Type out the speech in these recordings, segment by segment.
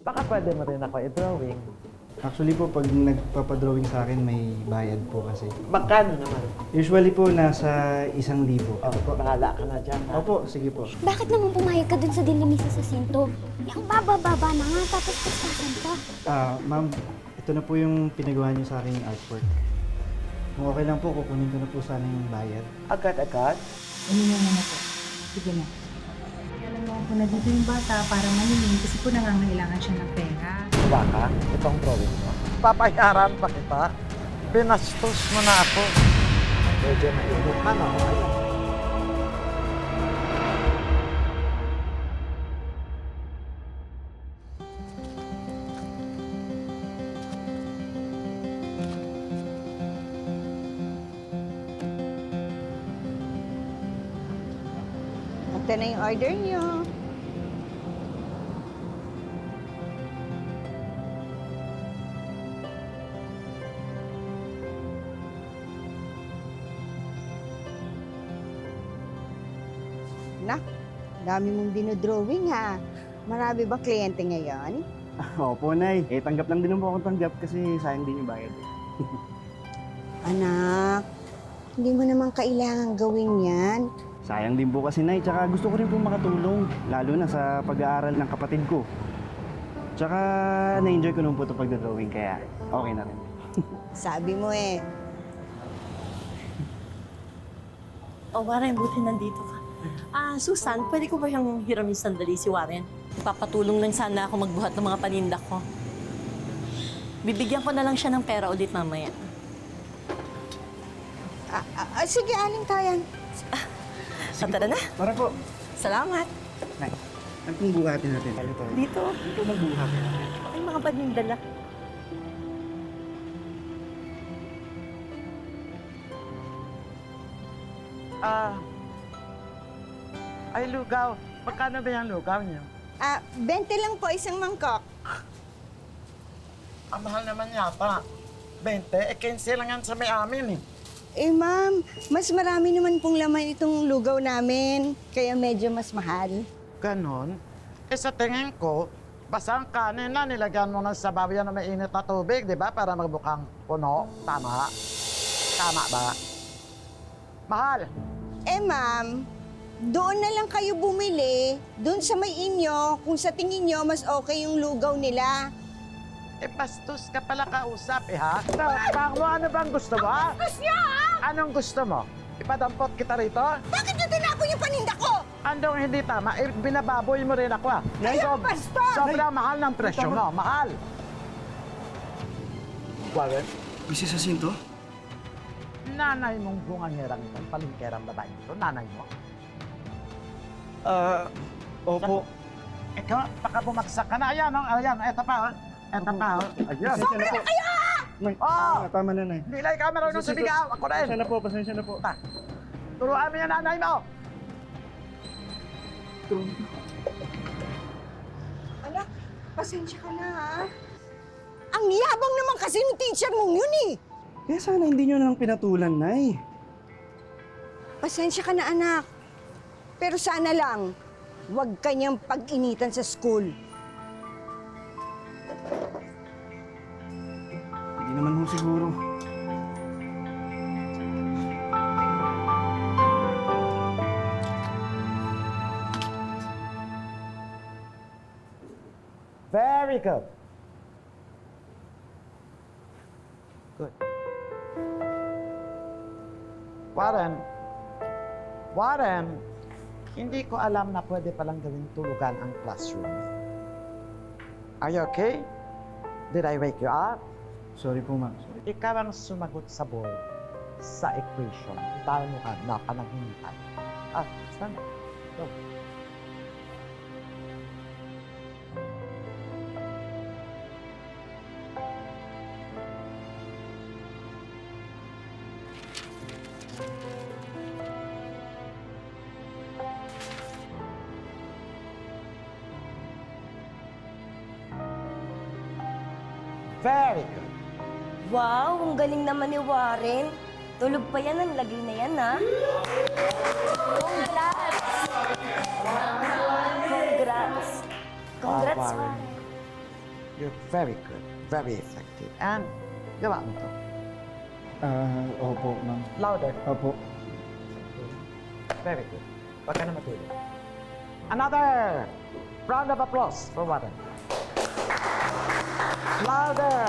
Baka pwede mo rin ako i-drawing. Actually po, pag nagpapadrawing sa akin, may bayad po kasi. Magkano naman? Usually po, nasa 1,000. Opo, bahala ka na dyan, ha? Opo, sige po. Bakit naman pumayag ka dun sa Dilimisa sa Sinto? Yung baba-baba na nga, tapos pastasan pa. Ma'am, ito na po yung pinagawa niyo sa aking artwork. Kung okay lang po, kukunin ko na po sana yung bayad. Agad-agad? Ano naman na po? Sige na. Alam mo po na dito yung bata para maningin kasi po nangangailangan siya ng pera. Baka, itong drawing mo. Papayaran pa kita. Pinastos mo na ako. Medyo mainit man ako. Ayun. Ito na yung order niyo. Nak, dami mong dinodrawing ha. Marami ba kliyente ngayon? Opo, Nay. Tanggap lang din po akong tanggap kasi sayang din yung bayad. Anak, hindi mo naman kailangan gawin yan. Sayang din po kasi, Nay. Tsaka gusto ko rin po makatulong. Lalo na sa pag-aaral ng kapatid ko. Tsaka na-enjoy ko naman po ito pagdadrawing kaya okay na rin. Sabi mo eh. Oh, Warren, buti nandito ka. Susan, pwede ko ba siyang hiramin sandali si Warren? Papatulong lang sana ako magbuhat ng mga paninda ko. Bibigyan ko na lang siya ng pera ulit mamaya. Sige, aling tayan. Tara na. Para po. Salamat. Nay, ano pong buhatin natin? Dito. Dito magbuhat. Ay, mga paninda lang. Ay, lugaw. Magkano ba yung lugaw niyo? 20 lang po isang mangkok. Ang mahal naman yata. 20? 15 lang yan sa may amin, eh. Eh ma'am, mas marami naman pong laman itong lugaw namin. Kaya medyo mas mahal. Ganon? Eh, sa tingin ko, basta ang kanin na nilagyan mo ng sabaw yan na mainit na tubig, di ba? Para magbukang puno. Tama? Tama ba? Mahal. Eh ma'am, doon na lang kayo bumili, doon sa may inyo, kung sa tingin nyo mas okay yung lugaw nila. Eh, bastos ka pala kausap, eh, ha? Mo, ano bang gusto mo, ha? Bastos niya, ha? Anong gusto mo? Ipadampot kita rito? Bakit nyo tinapon yung paninda ko? Andong hindi tama, eh, binababoy mo rin ako, ha? Ayaw, bastos! Sobrang mahal ng presyo mo, mahal. Warren, Mrs. Jacinto? nanay mong bungangirang ito, palingkerang babae ito, nanay mo. Opo. Ikaw, baka bumagsak ka na. Ayan, oh, ayan, eto pa, oh. Eto pa, oh. Ayan. Pasensya na po. Nay, Oh! tama na, Nay. Hindi lang ikaw marunong sumigaw. Ako rin. Pasensya na po. Turuan mo yung nanay mo. Anak, pasensya ka na, ha? Ang yabang naman kasi ng teacher mong yun, eh. Kaya sana hindi nyo na lang pinatulan, Nay. Pasensya ka na, anak. Pero sana lang, huwag kanyang pag-initan sa school. Hindi naman ho siguro. Very good. Good. Warren, hindi ko alam na pwede palang gawing tulugan ang classroom. Are you okay? Did I wake you up? Sorry po, ma'am. Sorry. Ikaw ang sumagot sa board sa equation. Tayo mo ka na panaghintay. Stand up. Go. Very good. Wow, ang galing naman ni Warren. Tulog pa yan, ang lagay na yan, ha? Congrats! Congrats, Warren. Warren. You're very good. Very effective. And, gawa mo to. Opo, ma'am. Louder. Opo. Very good. Huwag ka na matulog. Another round of applause for Warren. Louder.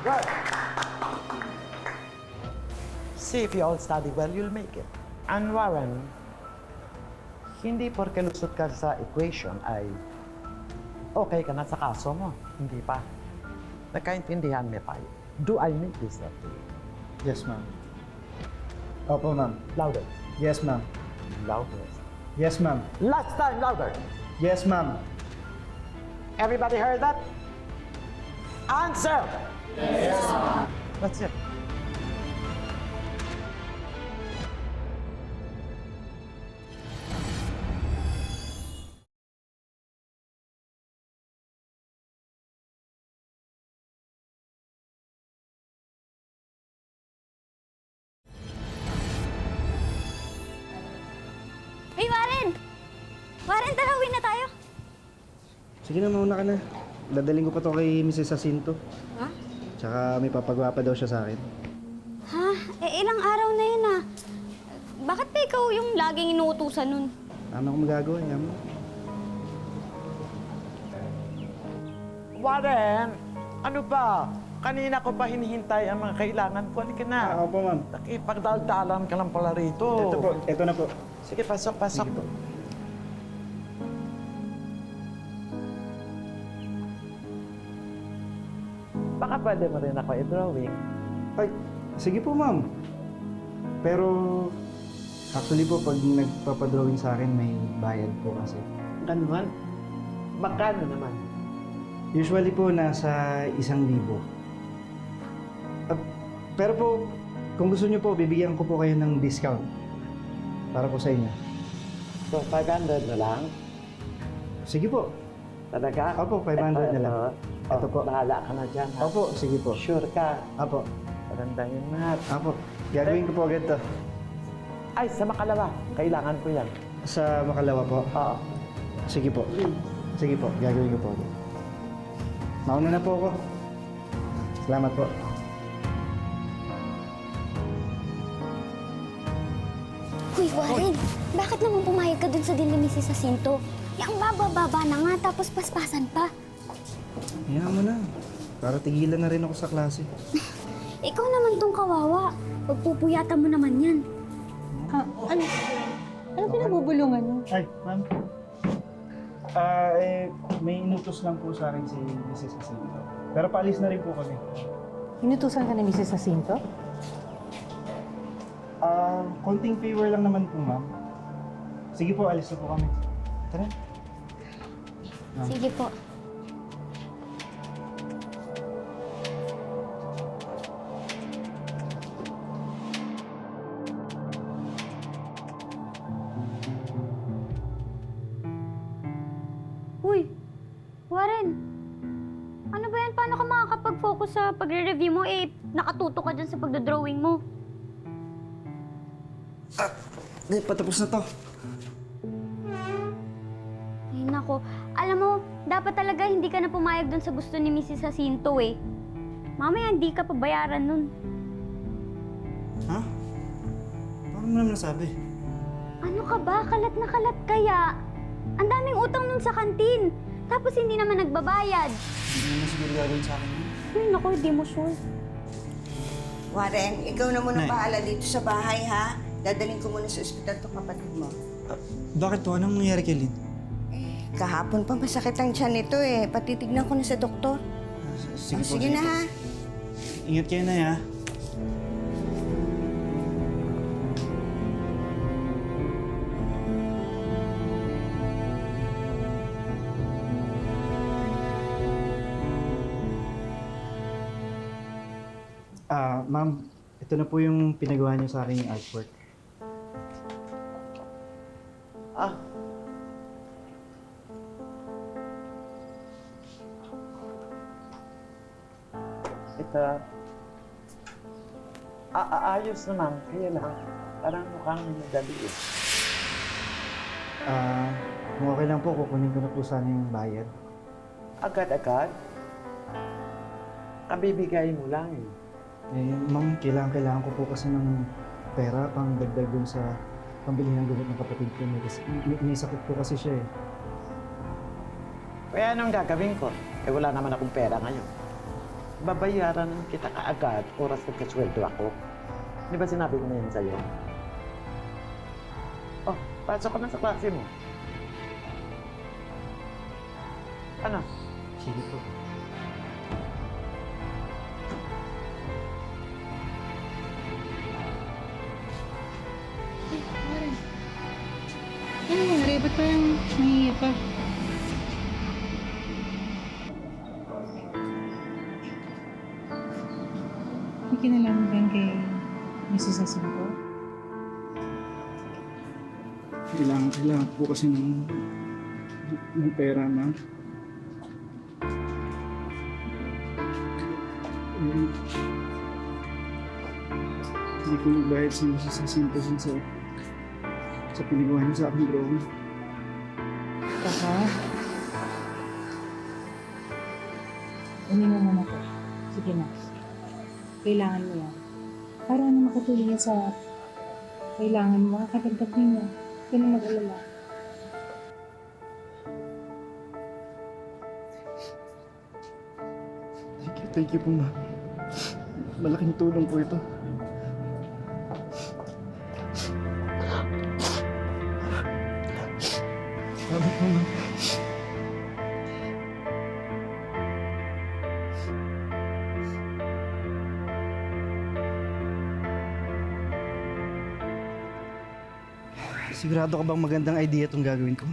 Good. See, if you all study well, you'll make it. And Warren, hindi porke lusot ka sa equation ay okay ka na sa kaso mo. Hindi pa. Nagkaintindihan mo tayo. Do I make this up to you? Yes, ma'am. Opo, ma'am. Louder. Yes, ma'am. Louder. Yes, ma'am. Last time, louder. Yes, ma'am. Everybody heard that? Answer! Yes, That's it. Hey, Warren! Warren, tara, uwi na tayo. Sige na, mauna ka na. Dadaling ko pa to kay Mrs. Jacinto. Ha? Tsaka may papagawa pa daw siya sa akin. Ha? Ilang araw na yun ah. Bakit ba ikaw yung laging inuutusan nun? Ano akong magagawa niya mo? Warren, ano ba? Kanina ko pa hinihintay ang mga kailangan ko. Halika na. Opo, ma'am. Nakipagdaldalan ka lang pala rito. Ito na po. Sige, pasok, pasok. Sige po. Baka pwede mo rin ako i-drawing. Ay, sige po, ma'am. Pero, actually po, pag nagpapadrawing sa akin, may bayad po kasi. Ganuan? Magkano naman? Usually po, nasa 1,000. Pero po, kung gusto niyo po, bibigyan ko po kayo ng discount. Para po sa inyo. So, 500 na lang? Sige po. Talaga? Opo, 500 na lang. Ito po. Bahala ka na dyan, ha? Opo, sige po. Sure ka? Opo. Maganda yun, Matt. Opo. Gagawin ko po agad to. Ay, sa Makalawa. Kailangan ko yan. Sa Makalawa po. Oo. Sige po. Sige po, gagawin ko po agad. Mauna na po ako. Salamat po. Uy, Warren! Bakit naman pumayag ka dun sa Dinlimisi sa Sinto? Yung bababa na nga, tapos paspasan pa. Hayaan mo na. Para tigilan na rin ako sa klase. Ikaw naman tong kawawa. Pagpupuyatan mo naman yan. Ano pinabubulungan mo? Ay, ma'am. May inutos lang po sa akin si Mrs. Jacinto. Pero paalis na rin po kami. Inutusan ka ni Mrs. Jacinto? Konting favor lang naman po, ma'am. Sige po, alis na po kami. Tara. Sige po. Uy, Warren. Ano ba yan? Paano ka makakapag-focus sa pagre-review mo? Nakatuto ka dyan sa pagdodrawing mo. Patapos na to. Ay, nako. Alam mo, dapat talaga hindi ka na pumayag dun sa gusto ni Mrs. Jacinto eh. Mamaya hindi ka pabayaran nun. Ha? Paano mo naman nasabi? Ano ka ba? Kalat na kalat kaya. Ang daming utang nun sa kantin. Tapos hindi naman nagbabayad. Hindi naman siguro gagawin sa akin yun. Ay, naku, di mo sure. Warren, ikaw na muna Nay. bahala dito sa bahay, ha? Dadaling ko muna sa ospital to kapatid mo. Bakit po? Anong nangyari kay Lynn? Kahapon pa masakit ang tiyan nito eh. Patitignan ko na sa doktor. Sige na, ha? Ingat kayo na, ha? Ma'am, ito na po yung pinagawa niyo sa akin yung artwork. Ah. Ito. Ayos naman. Kaya lang. Parang mukhang madali eh. Kung okay lang po, kukunin ko na po sana yung bayad. Agad-agad? kabibigay mo lang eh. Eh, ma'am, kailangan ko po kasi ng pera pang dagdag dun sa pambili ng gamot ng kapatid ko. May sakit po kasi siya eh. Kaya anong gagawin ko? Eh wala naman akong pera ngayon. Babayaran kita kaagad oras nagkasweldo ako. Di ba sinabi ko na yun sa'yo? Oh, pasok ka na sa klase mo. Ano? Sige po. Ano nangyari? Ba't parang nahihiya pa? May kinalaman ba yan kay Mrs. Jacinto? Kailangan po kasi ng pera, ma'am. Hindi ko nagbayad si Mrs. Jacinto sa pinagawa niya sa aking drawing. Kaka? Uminom mo na po. Sige na. Kailangan mo yan. Para na makatulong yan sa kailangan mo, kakadagdag ninyo. Huwag na mag-alala. Thank you po, ma'am. Malaking tulong po ito. Salamat po, ma'am. Sigurado ka bang magandang idea itong gagawin ko?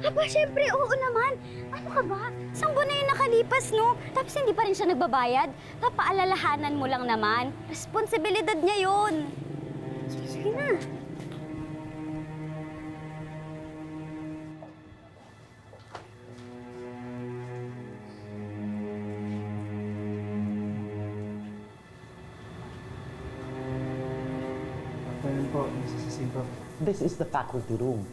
Aba, syempre, oo naman. Ano ka ba? Isang buwan na yung nakalipas, no? Tapos hindi pa rin siya nagbabayad. Papaalalahanan mo lang naman. Responsibilidad niya yun. Sige na. Ayan po, Mrs. Jacinto. This is the faculty room.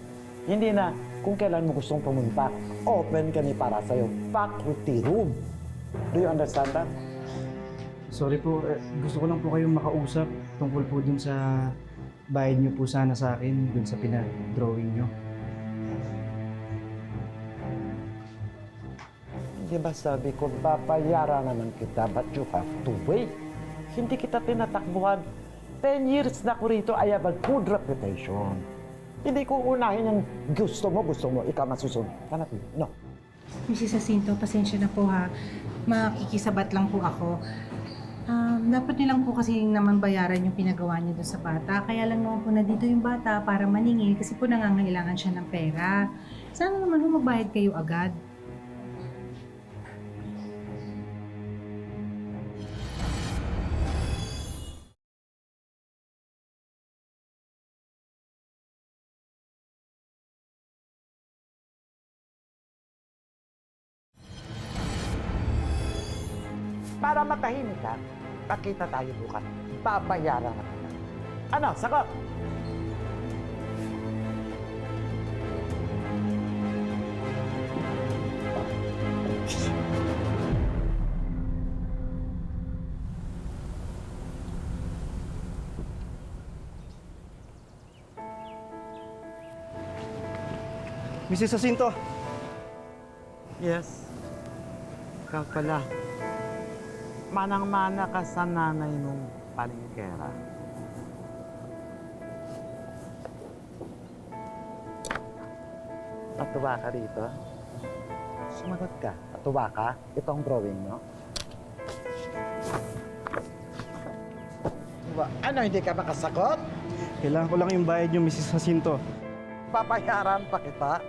Hindi na kung kailan mo gustong pumunta. Open kami para sa'yo. Faculty room. Do you understand that? Sorry po, gusto ko lang po kayong makausap tungkol po dun sa bayad niyo po sana sa akin dun sa pinag-drawing niyo. Di ba sabi ko, babayaran naman kita, but you have to wait. Hindi kita tinatakbuhan. 10 years na ko rito, I have a good reputation. Hindi ko unahin yung gusto mo, ikaw masusunod. Hanap mo. No. Mrs. Jacinto, pasensya na po ha. Makikisabat lang po ako. Dapat nilang po kasi naman bayaran yung pinagawa niyo doon sa bata. Kaya lang naman po na dito yung bata para maningil kasi po nangangailangan siya ng pera. Sana naman po magbayad kayo agad. Para matahimik ka, pakita tayo bukas. Babayaran na kita. Ano, sagot? Mrs. Jacinto! Yes. Ikaw pala. Manang-mana ka sa nanay mong palingkera. Natuwa ka rito? Sumagot ka. Natuwa ka? Ito ang drawing mo? Ano, hindi ka makasagot? Kailangan ko lang yung bayad niyo, Mrs. Jacinto. Papayaran pa kita.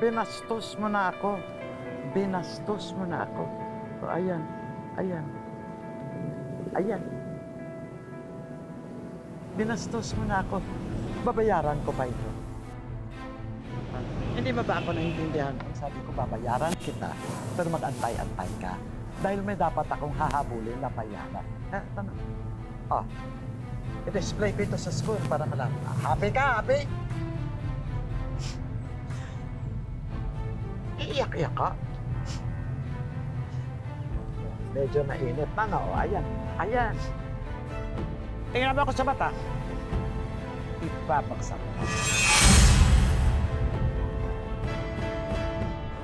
Binastos mo na ako. Binastos mo na ako. O, ayan. Ayan. Ayan. Binastos mo na ako. Babayaran ko pa ito. Hindi ba ako naiintindihan? Sabi ko, babayaran kita, pero mag-antay-antay ka. Dahil may dapat akong hahabulin na bayaran. Tama. Oh, i-display ko ito sa school para malaman. Happy ka, happy? Iiyak-iyak ka? Medyo mainit na, no? Ayan. Ayan. Tingnan mo ako sa mata. Ipapagsak ko.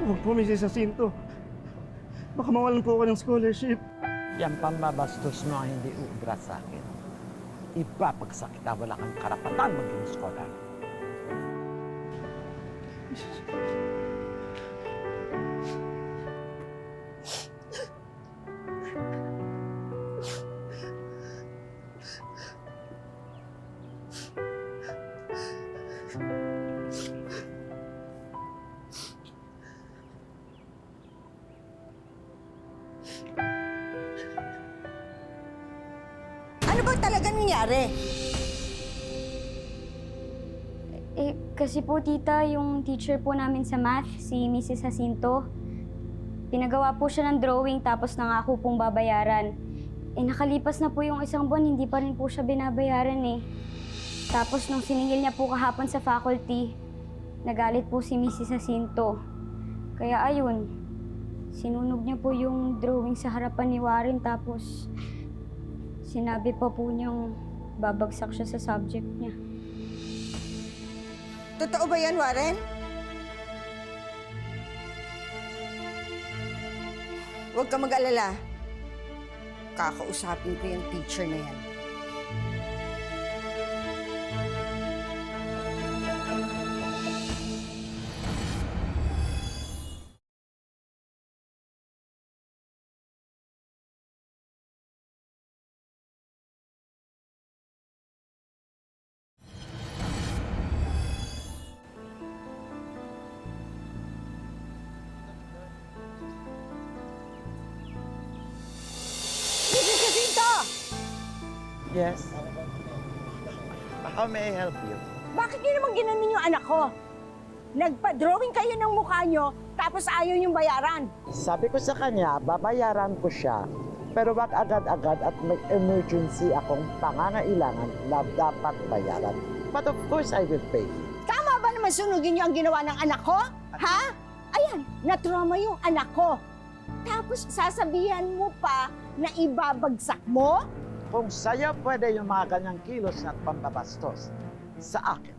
Huwag po, Mrs. Jacinto. Baka mawalan po ako ng scholarship. Yan pambabastos mo ang hindi uubra sa akin. Ipapagsak kita, wala kang karapatan maging scholar. Ano ba talaga nangyari? Eh, kasi po tita, yung teacher po namin sa math, si Mrs. Jacinto, pinagawa po siya ng drawing tapos nangako pong babayaran. Eh, nakalipas na po yung isang buwan, hindi pa rin po siya binabayaran eh. Tapos nung siningil niya po kahapon sa faculty, nagalit po si Mrs. Jacinto. Kaya ayun, sinunog niya po yung drawing sa harapan ni Warren tapos sinabi pa po niyang babagsak siya sa subject niya. Totoo ba yan, Warren? Huwag ka mag-alala. Kakausapin ko yung teacher na yan. Mrs. Jacinto! Yes? How may I help you? Bakit niyo naman ginanin yung anak ko? Nagpa-drawing kayo ng mukha niyo, tapos ayaw yung bayaran. Sabi ko sa kanya, babayaran ko siya. Pero wag agad-agad at may emergency akong pangangailangan na dapat bayaran. But of course, I will pay. Tama ba naman sunugin niyo ang ginawa ng anak ko? Ha? Ayan, na-trauma yung anak ko. Tapos sasabihan mo pa na ibabagsak mo? Kung sa'yo pwede yung mga ganyang kilos at pambabastos, sa akin,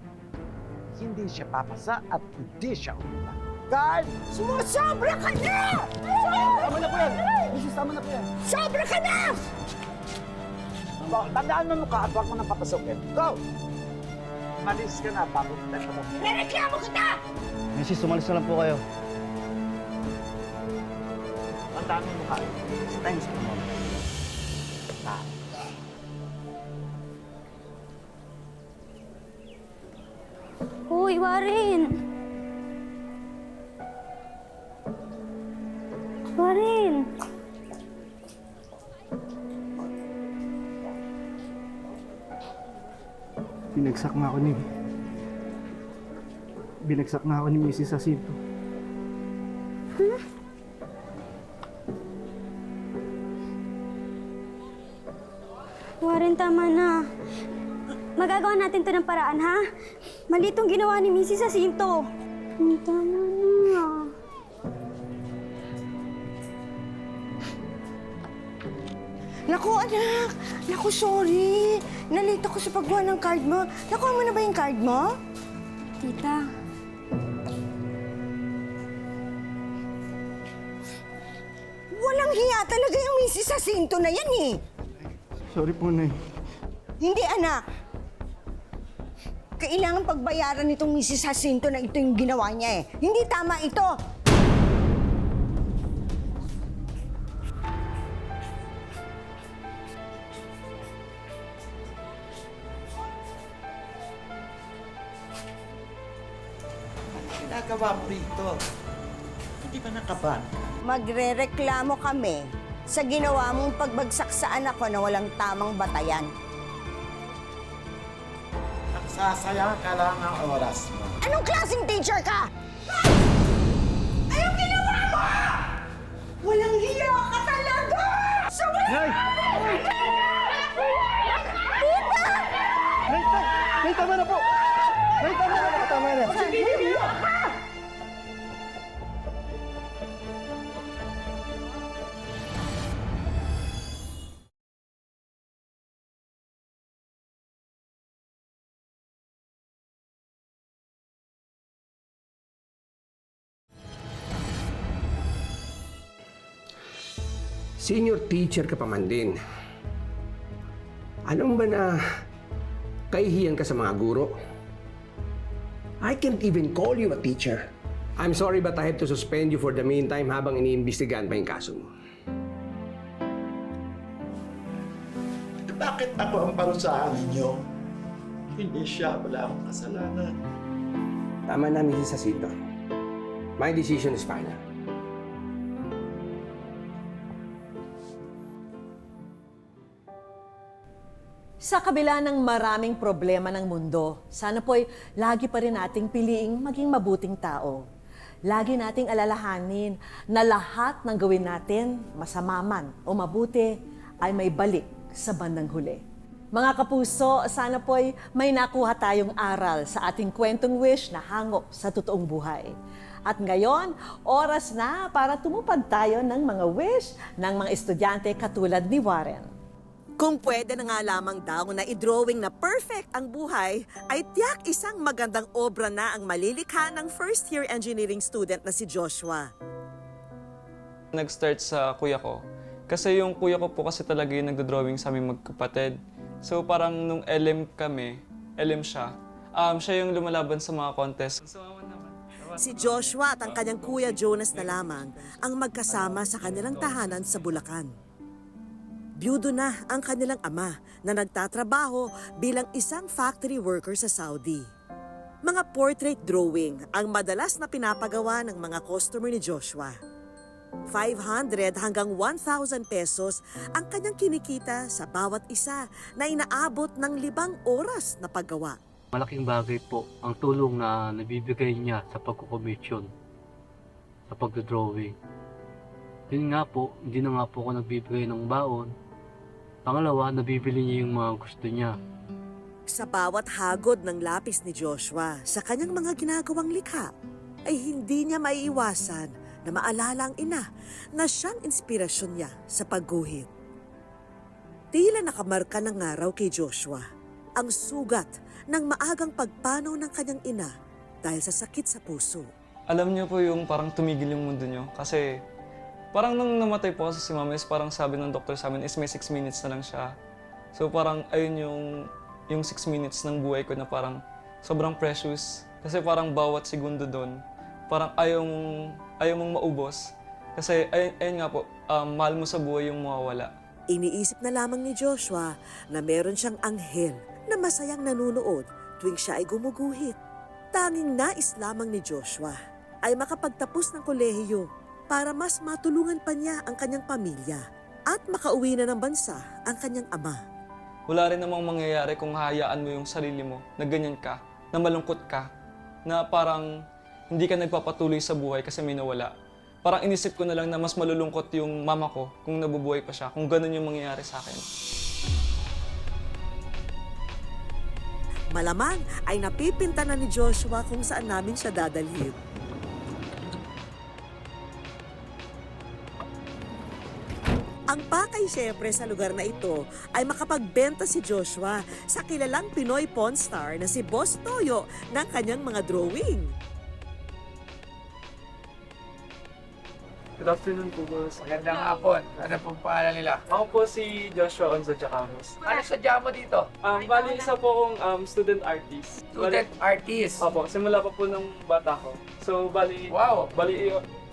hindi siya papasa at hindi siya umula. Guard! Sumusobra ka na! Tama na po yan! Mrs. Tama na po yan! Sobra ka na! Tandaan mo mukha at huwag mo nang papasukin. Go! Malis ka na bago tayo patasin. Rereklamo kita! Mrs. Umalis na lang po kayo. Tandaan mo mukha. Thanks po, ma'am. Hoy, Warren! Warren! Binagsak nga ako ni Mrs. Jacinto. Warren, tama na. Magagawa natin to ng paraan, ha? Mali itong ginawa ni Mrs. Jacinto. Tama na. Naku, anak! Naku, sorry! Nalito ko sa paggawa ng card mo. Nakuha mo na ba yung card mo? Tita, Walang hiya talaga yung Mrs. Jacinto na yan eh. Sorry po, Nay. Hindi, anak. Kailangan pagbayaran nitong Mrs. Jacinto na ito yung ginawa niya eh. Hindi tama ito. Ginagawa mo rito. Hindi ba nakaban? Magrereklamo kami sa ginawa mong pagbagsak sa anak ko na walang tamang batayan. Nagsasayang ka lang ng oras mo. Anong klaseng teacher ka? Anong ginawa mo? Walang hiya ka talaga! Nay! Nay, tama na po! Nay, tama na po! Tama na! Senior teacher ka pa man din. Anong ba na kahihiyan ka sa mga guro? I can't even call you a teacher. I'm sorry but I have to suspend you for the meantime habang iniimbestigahan pa yung kaso mo. Bakit ako ang parusahan ninyo? Hindi siya, wala akong kasalanan. Tama na, Mrs. Jacinto. My decision is final. Sa kabila ng maraming problema ng mundo, sana po'y lagi pa rin nating piliing maging mabuting tao. Lagi nating alalahanin na lahat ng gawin natin, masama man o mabuti, ay may balik sa bandang huli. Mga kapuso, sana po'y may nakuha tayong aral sa ating kwentong wish na hango sa totoong buhay. At ngayon, oras na para tumupad tayo ng mga wish ng mga estudyante katulad ni Warren. Kung pwede na nga lamang daw na i-drawing na perfect ang buhay, ay tiyak isang magandang obra na ang malilikha ng first-year engineering student na si Joshua. Nag-start sa kuya ko. Kasi yung kuya ko po kasi talaga yung nagdo-drawing sa aming magkapatid. So parang nung LM kami, LM siya, siya yung lumalaban sa mga contest. Si Joshua at ang kanyang kuya Jonas na lamang ang magkasama sa kanilang tahanan sa Bulacan. Byudo na ang kanilang ama na nagtatrabaho bilang isang factory worker sa Saudi. Mga portrait drawing ang madalas na pinapagawa ng mga customer ni Joshua. 500 hanggang 1,000 pesos ang kanyang kinikita sa bawat isa na inaabot ng 5 oras na paggawa. Malaking bagay po ang tulong na nabibigay niya sa pagkukomisyon, sa pagdodrawing. Yun nga po, hindi na nga po ako nagbibigay ng baon. Pangalawa, nabibili niya yung mga gusto niya. Sa bawat hagod ng lapis ni Joshua sa kanyang mga ginagawang likha, ay hindi niya maiiwasan na maalala ang ina na siyang inspirasyon niya sa pagguhit. Tila nakamarka ng araw kay Joshua ang sugat ng maagang pagpanaw ng kanyang ina dahil sa sakit sa puso. Alam niyo po yung parang tumigil yung mundo niyo. Kasi parang nung namatay po kasi si mama is parang sabi ng doktor sa amin is may 6 minutes na lang siya. So parang ayun yung 6 minutes ng buhay ko na parang sobrang precious. Kasi parang bawat segundo doon, parang ayaw mong maubos. Kasi ayun nga po, mahal mo sa buhay yung mawawala. Iniisip na lamang ni Joshua na meron siyang anghel na masayang nanunood tuwing siya ay gumuguhit. Tanging nais lamang ni Joshua ay makapagtapos ng kolehiyo para mas matulungan pa niya ang kanyang pamilya at makauwi na ng bansa ang kanyang ama. Wala rin namang mangyayari kung hayaan mo yung sarili mo na ganyan ka, na malungkot ka, na parang hindi ka nagpapatuloy sa buhay kasi may nawala. Parang inisip ko na lang na mas malulungkot yung mama ko kung nabubuhay pa siya, kung ganun yung mangyayari sa akin. Malamang ay napipinta na ni Joshua kung saan namin siya dadalhin. Ang pakay siyempre sa lugar na ito ay makapagbenta si Joshua sa kilalang Pinoy Pawn Star na si Boss Toyo ng kanyang mga drawing. Good afternoon po, boss. Magandang hapon. Ano pong pangalan nila? Ako po si Joshua Onzo Jacamos. Ano sadya mo dito? Bali, isa po akong student artist. Student artist. Opo, simula pa po ng bata ko. So, bali, Wow.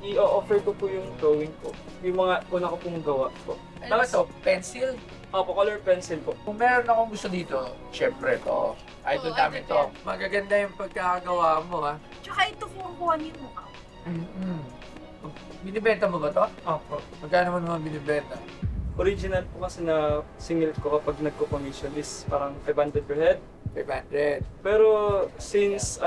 i-offer ko po yung drawing ko. Yung mga una ko pong gawa po. Ano ba to? Pencil? Opo, color pencil po. Kung meron akong gusto dito, syempre to. Idol namin to. Magaganda yung pagkakagawa mo, ha? Tsaka ito kuha niyo mo ka. Binibenta mo ba to? Opo. Magkano mo naman binibenta? Original po kasi na single ko kapag nagko-commission is parang 500 per head. 500. Pero since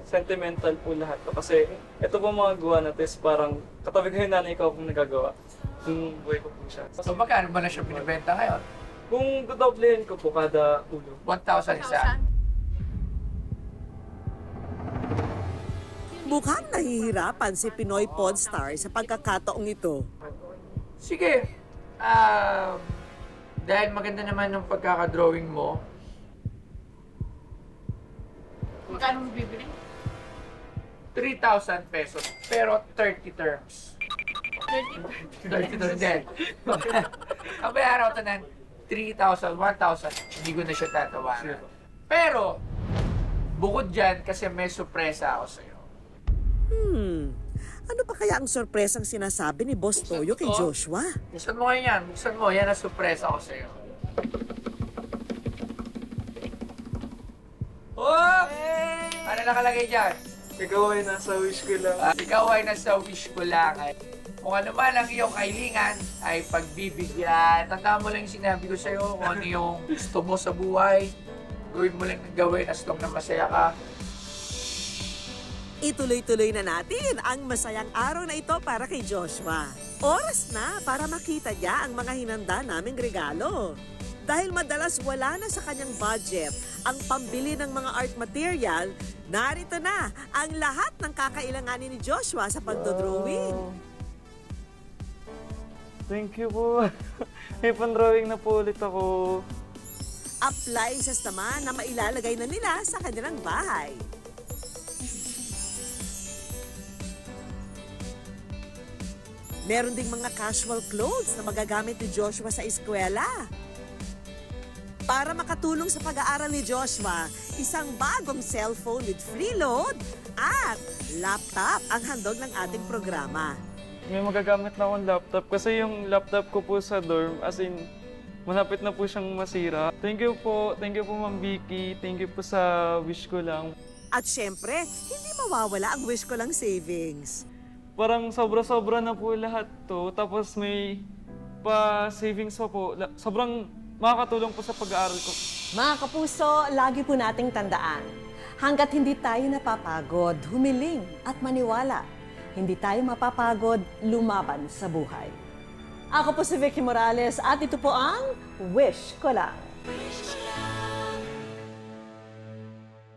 sentimental po lahat to. Kasi ito po mga gawa natin is parang katabi ko yung nanay ko pong nagagawa. Yung buhay ko po siya. So magkano ba na siya binibenta ngayon? Kung dodoblehin ko po kada ulo. 1,000 isa. Mukhang nahihirapan si Pinoy Pawn Star sa pagkakataong ito. Sige. Dahil maganda naman yung pagkakadrawing mo, Magkano mo bibili? 3,000 pesos. Pero 30 terms. 30 32 din. Ang bayaran ko ito ng 3,000, 1,000, hindi ko na siya tatawaran. Pero, bukod dyan, kasi may sorpresa ako sa'yo. Ano pa kaya ang sorpresang sinasabi ni Boss Toyo kay Joshua? Buksan mo ngayon yan. Buksan mo. Yan ang sorpresa ko sa'yo. Oh! Ano nakalagay dyan? Ikaw ay nasa wish ko lang. Ikaw ay nasa wish ko lang. Kung ano man ang iyong kailingan ay pagbibigyan. Tandaan mo lang yung sinabi ko sa'yo kung ano yung gusto mo sa buhay. Gawin mo lang ng gawin as long na masaya ka. Ituloy-tuloy na natin ang masayang araw na ito para kay Joshua. Oras na para makita niya ang mga hinanda naming regalo. Dahil madalas wala na sa kanyang budget ang pambili ng mga art material, narito na ang lahat ng kakailanganin ni Joshua sa pagdodrawing. Thank you po. May pan-drawing na po ulit ako. Appliances naman na mailalagay na nila sa kanilang bahay. Meron ding mga casual clothes na magagamit ni Joshua sa eskwela. Para makatulong sa pag-aaral ni Joshua, isang bagong cellphone with free load at laptop ang handog ng ating programa. May magagamit na akong laptop kasi yung laptop ko po sa dorm, as in, malapit na po siyang masira. Thank you po Ma'am Vicky. Thank you po sa wish ko lang. At syempre, hindi mawawala ang wish ko lang savings. Parang sobra-sobra na po lahat to. Tapos may pa-savings pa po. Sobrang makakatulong po sa pag-aaral ko. Mga kapuso, lagi po nating tandaan, hanggat hindi tayo napapagod, humiling at maniwala, hindi tayo mapapagod lumaban sa buhay. Ako po si Vicky Morales at ito po ang Wish Ko Lang.